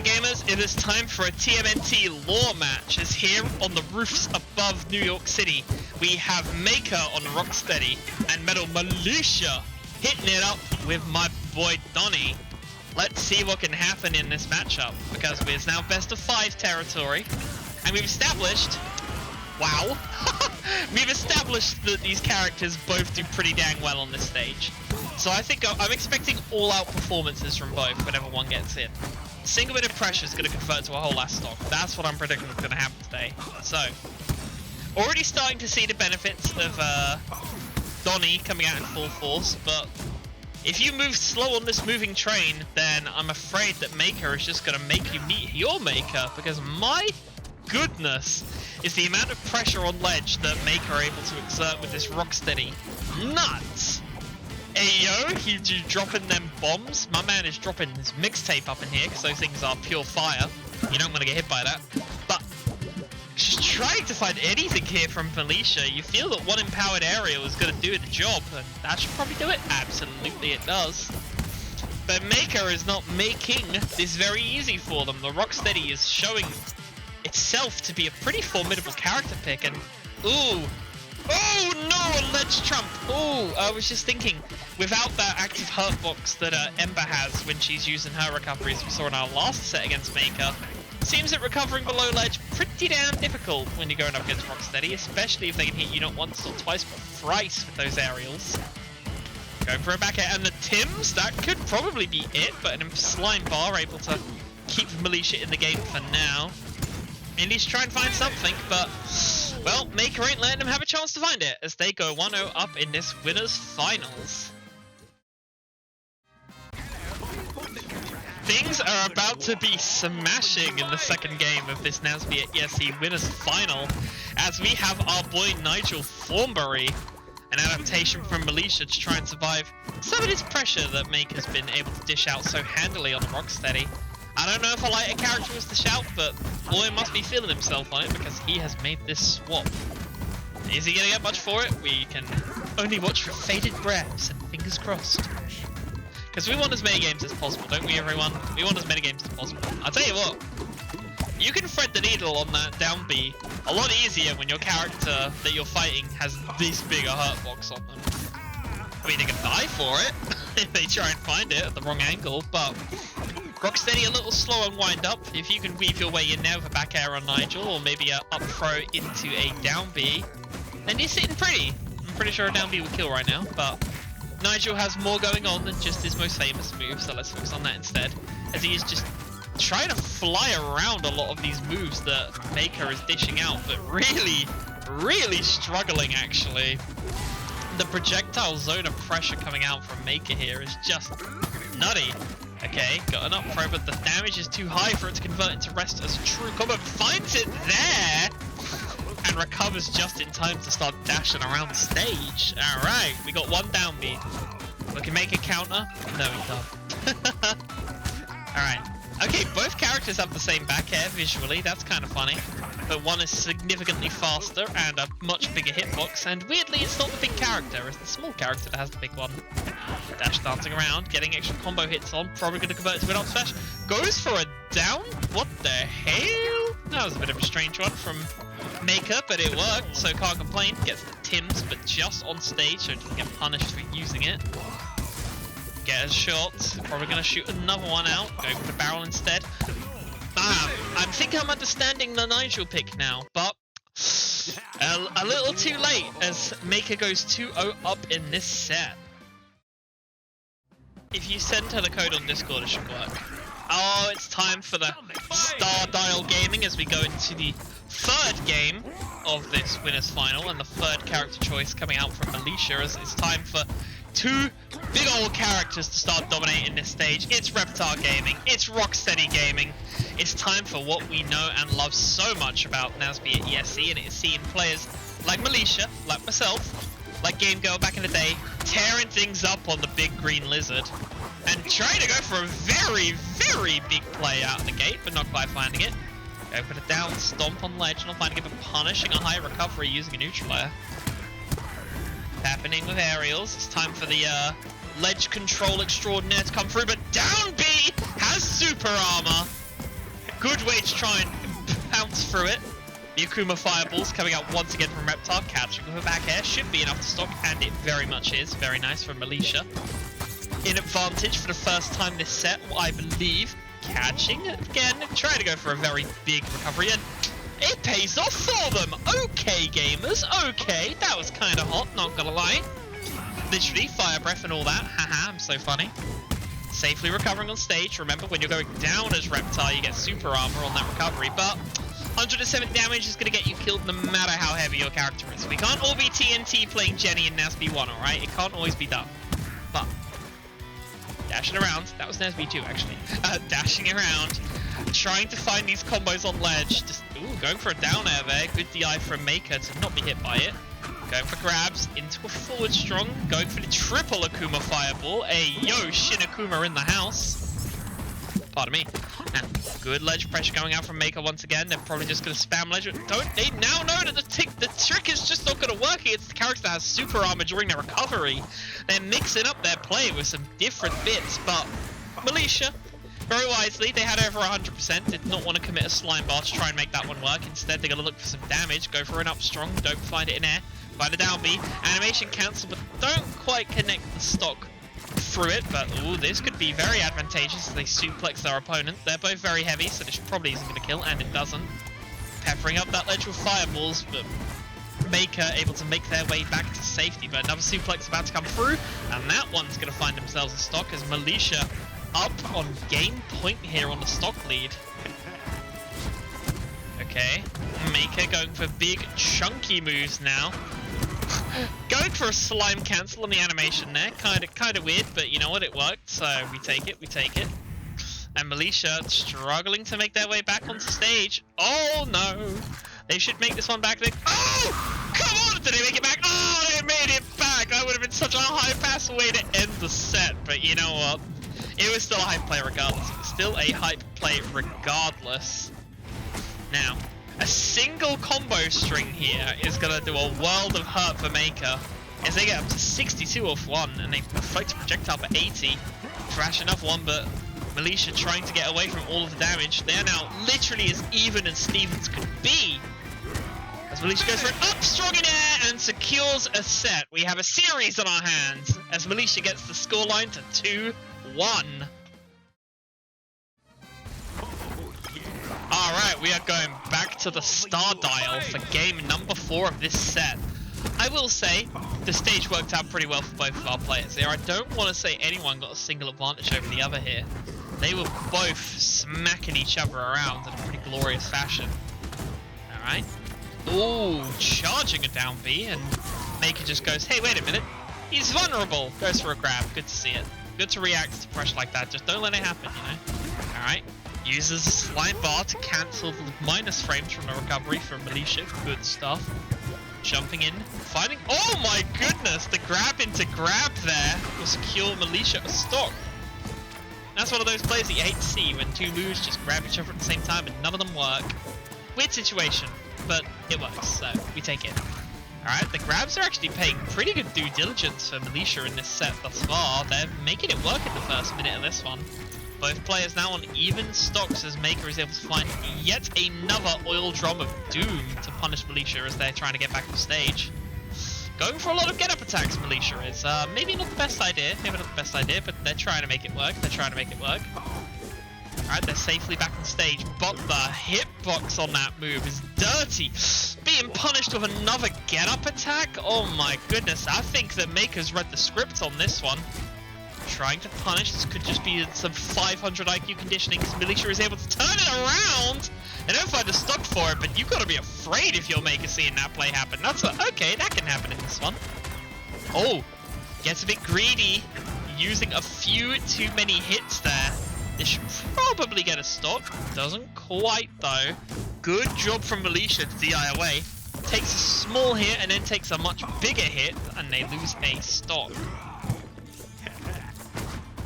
gamers, it is time for a TMNT lore match, as here on the roofs above New York City, we have Maaiiker on Rocksteady and Metal Militia hitting it up with my boy Donnie. Let's see what can happen in this matchup, because it's now best of 5 territory, and we've established, wow, we've established that these characters both do pretty dang well on this stage. So I think I'm expecting all-out performances from both whenever one gets in. A single bit of pressure is going to convert to a whole ass stock. That's what I'm predicting is going to happen today. So, already starting to see the benefits of Donnie coming out in full force, but if you move slow on this moving train, then I'm afraid that Maaiiker is just going to make you meet your Maaiiker, because my goodness is the amount of pressure on ledge that Maaiiker are able to exert with this Rocksteady. Nuts! Hey yo, he's dropping them bombs. My man is dropping his mixtape up in here, because those things are pure fire. You don't want to get hit by that. But just trying to find anything here from Militia, you feel that one empowered aerial is going to do the job, and that should probably do it. Absolutely it does. But Maaiiker is not making this very easy for them. The Rocksteady is showing itself to be a pretty formidable character pick, and ooh. Oh no, a ledge trump! Oh, I was just thinking, without that active hurt box that Ember has when she's using her recoveries we saw in our last set against Maaiiker, seems that recovering below ledge pretty damn difficult when you're going up against Rocksteady, especially if they can hit you not once or twice but thrice with those aerials. Going for a back air, and the Tims, that could probably be it, but an slime bar able to keep Militia in the game for now. Indies try and find something, but well, Maaiiker ain't letting them have a chance to find it, as they go 1-0 up in this winners finals. Things are about to be smashing in the second game of this NASB at ESC winners final, as we have our boy Nigel Thornberry, an adaptation from Militia to try and survive some of this pressure that Maaiiker's been able to dish out so handily on the Rocksteady. I don't know if a lighter character was the shout, but boy must be feeling himself on it, because he has made this swap. Is he going to get much for it? We can only watch with faded breaths and fingers crossed. Because we want as many games as possible, don't we everyone? We want as many games as possible. I'll tell you what, you can thread the needle on that down B a lot easier when your character that you're fighting has this big a hurt box on them. I mean, they can die for it if they try and find it at the wrong angle, but Rocksteady a little slow and wind up. If you can weave your way in there with a back air on Nigel, or maybe a up throw into a down B, then you're sitting pretty. I'm pretty sure a down B will kill right now, but Nigel has more going on than just his most famous move, so let's focus on that instead, as he is just trying to fly around a lot of these moves that Maaiiker is dishing out, but really struggling actually. The projectile zone of pressure coming out from Maaiiker here is just nutty. Okay, got an up throw, but the damage is too high for it to convert into rest as a true combo. Finds it there! And recovers just in time to start dashing around the stage. Alright, we got one down B. We can make a counter? No, we can't. Alright. Okay, both characters have the same back air visually, that's kind of funny. But one is significantly faster and a much bigger hitbox, and weirdly it's not the big character, it's the small character that has the big one. Dash dancing around, getting extra combo hits on, probably going to convert to an up smash. Goes for a down? What the hell? That was a bit of a strange one from Maaiiker, but it worked, so can't complain. Gets the Tims, but just on stage, so it doesn't get punished for using it. Get a shot, probably going to shoot another one out, going for the barrel instead. I think I'm understanding the Nigel pick now, but a little too late as Maaiiker goes 2-0 up in this set. If you send her the code on Discord, it should work. Oh, it's time for the Star Dial Gaming as we go into the third game of this winners final, and the third character choice coming out from Militia as it's time for two big old characters to start dominating this stage. It's Reptar Gaming, it's Rocksteady Gaming. It's time for what we know and love so much about NASB at ESC, and it is seeing players like Militia, like myself, like Game Girl back in the day, tearing things up on the big green lizard, and trying to go for a very big play out of the gate, but not quite finding it. Go for the down stomp on ledge, not finding it, but punishing a high recovery using a neutral air. Happening with aerials. It's time for the ledge control extraordinaire to come through, but down B has super armor. Good way to try and pounce through it. The Akuma Fireballs coming out once again from Reptar, catching with a back air. Should be enough to stop, and it very much is. Very nice from Militia. In advantage for the first time this set, I believe. Catching again, trying to go for a very big recovery, and it pays off for them. Okay, gamers, okay. That was kind of hot, not gonna lie. Literally, fire breath and all that. Haha, I'm so funny. Safely recovering on stage. Remember, when you're going down as Reptar, you get super armor on that recovery, but 107 damage is going to get you killed no matter how heavy your character is. We can't all be TNT playing Jenny in NASB 1, alright? It can't always be done. But dashing around, that was NASB 2 actually. Dashing around, trying to find these combos on ledge. Just, ooh, going for a down air there. Good DI from Maaiiker to not be hit by it. Going for grabs into a forward strong. Going for the triple Akuma Fireball. Hey, yo, Shin Akuma in the house. Pardon me. And good ledge pressure going out from Maaiiker once again. They're probably just going to spam ledge. They now know that the trick is just not going to work against the character that has super armor during their recovery. They're mixing up their play with some different bits, but Militia, very wisely, they had over 100%, did not want to commit a slime bar to try and make that one work. Instead, they're going to look for some damage, go for an up strong, don't find it in air, find a down B, animation cancel, but don't quite connect the stock through it. But ooh, this could be very advantageous as they suplex their opponent. They're both very heavy, so this probably isn't going to kill, and it doesn't. Peppering up that ledge with fireballs, but Maaiiker able to make their way back to safety. But another suplex about to come through, and that one's going to find themselves a stock as Militia up on game point here on the stock lead. Okay, Maaiiker going for big chunky moves now. Going for a slime cancel on the animation there, kind of weird, but you know what, it worked, so we take it. And Militia struggling to make their way back onto stage. Oh no, they should make this one back. Oh, come on, did they make it back? Oh, they made it back. That would have been such a high pass way to end the set, but you know what? It was still a hype play regardless. It was still a hype play regardless. Now, a single combo string here is going to do a world of hurt for Maaiiker as they get up to 62 off one and they deflect a projectile for 80. Crash another one, but Militia trying to get away from all of the damage. They are now literally as even as Stevens could be. As Militia goes for an up strong in air and secures a set. We have a series on our hands as Militia gets the scoreline to 2-1. Alright, we are going back to the star dial for game number 4 of this set. I will say, the stage worked out pretty well for both of our players here. I don't want to say anyone got a single advantage over the other here. They were both smacking each other around in a pretty glorious fashion. Alright. Ooh, charging a down B, and Maaiiker just goes, hey, wait a minute. He's vulnerable. Goes for a grab. Good to see it. Good to react to pressure like that. Just don't let it happen, you know? Alright. Uses a slime bar to cancel the minus frames from the recovery from Militia. Good stuff. Jumping in, finding. Oh my goodness! The grab into grab there will secure Militia a stock. That's one of those plays that you hate to see when two moves just grab each other at the same time and none of them work. Weird situation, but it works, so we take it. Alright, the grabs are actually paying pretty good due diligence for Militia in this set thus far. They're making it work in the first minute of this one. Both players now on even stocks as Maaiiker is able to find yet another oil drum of doom to punish Militia as they're trying to get back on stage. Going for a lot of get-up attacks, Militia is. Maybe not the best idea, but they're trying to make it work. Alright, they're safely back on stage, but the hitbox on that move is dirty. Being punished with another get-up attack? Oh my goodness, I think that Maaiiker's read the script on this one. Trying to punish, this could just be some 500 IQ conditioning because Militia is able to turn it around. They don't find a stock for it, but you've got to be afraid if you're Maaiiker seeing that play happen. Okay, that can happen in this one. Oh, gets a bit greedy, using a few too many hits there. This should probably get a stock. Doesn't quite though. Good job from Militia to DI away. Takes a small hit and then takes a much bigger hit, and they lose a stock.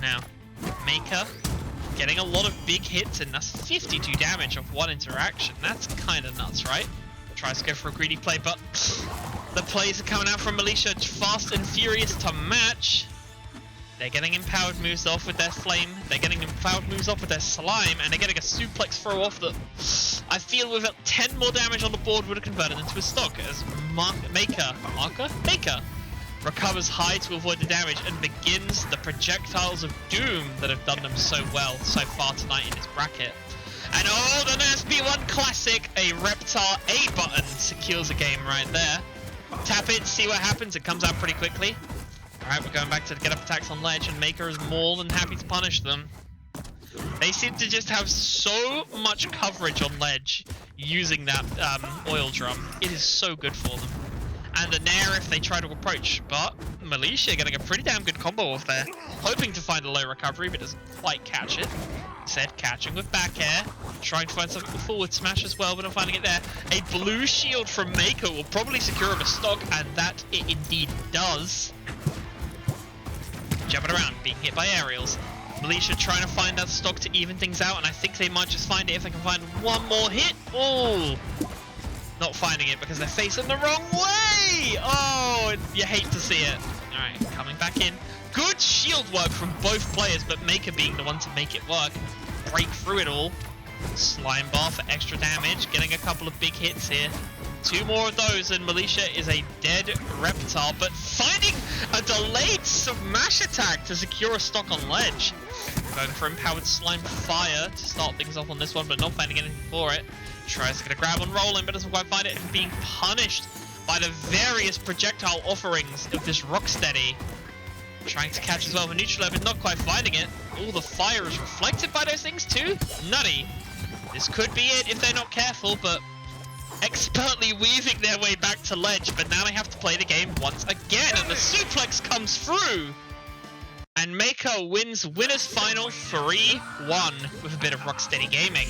Now, Maaiiker getting a lot of big hits, and that's 52 damage off one interaction. That's kind of nuts, right? Tries to go for a greedy play, but the plays are coming out from Militia fast and furious to match. They're getting empowered moves off with their flame. They're getting empowered moves off with their slime, and they're getting a suplex throw off that I feel with 10 more damage on the board would have converted into a stock as Maaiiker recovers high to avoid the damage and begins the projectiles of doom that have done them so well so far tonight in this bracket. And oh, the NASB 1 classic, a Reptar A button secures a game right there. Tap it, see what happens. It comes out pretty quickly. Alright, we're going back to the get up attacks on ledge, and Maaiiker is more than happy to punish them. They seem to just have so much coverage on ledge using that oil drum. It is so good for them. And a nair if they try to approach, but Militia getting a pretty damn good combo off there. Hoping to find a low recovery, but doesn't quite catch it. Instead, catching with back air. Trying to find something with forward smash as well, but not finding it there. A blue shield from Maaiiker will probably secure him a stock, and that it indeed does. Jumping around, being hit by aerials. Militia trying to find that stock to even things out, and I think they might just find it if they can find one more hit. Oh! Not finding it because they're facing the wrong way! Oh, you hate to see it. Alright, coming back in. Good shield work from both players, but Maaiiker being the one to make it work. Break through it all. Slime bar for extra damage, getting a couple of big hits here. 2 more of those, and Militia is a dead Reptar, but finding a delayed smash attack to secure a stock on ledge. Going for empowered slime fire to start things off on this one, but not finding anything for it. Tries to get a grab on rolling, but doesn't quite find it, and being punished by the various projectile offerings of this Rocksteady. Trying to catch as well with neutral, but not quite finding it. All the fire is reflected by those things too. Nutty. This could be it if they're not careful, but expertly weaving their way back to ledge, but now they have to play the game once again, and the suplex comes through. And Maaiiker wins winners final 3-1 with a bit of Rocksteady gaming.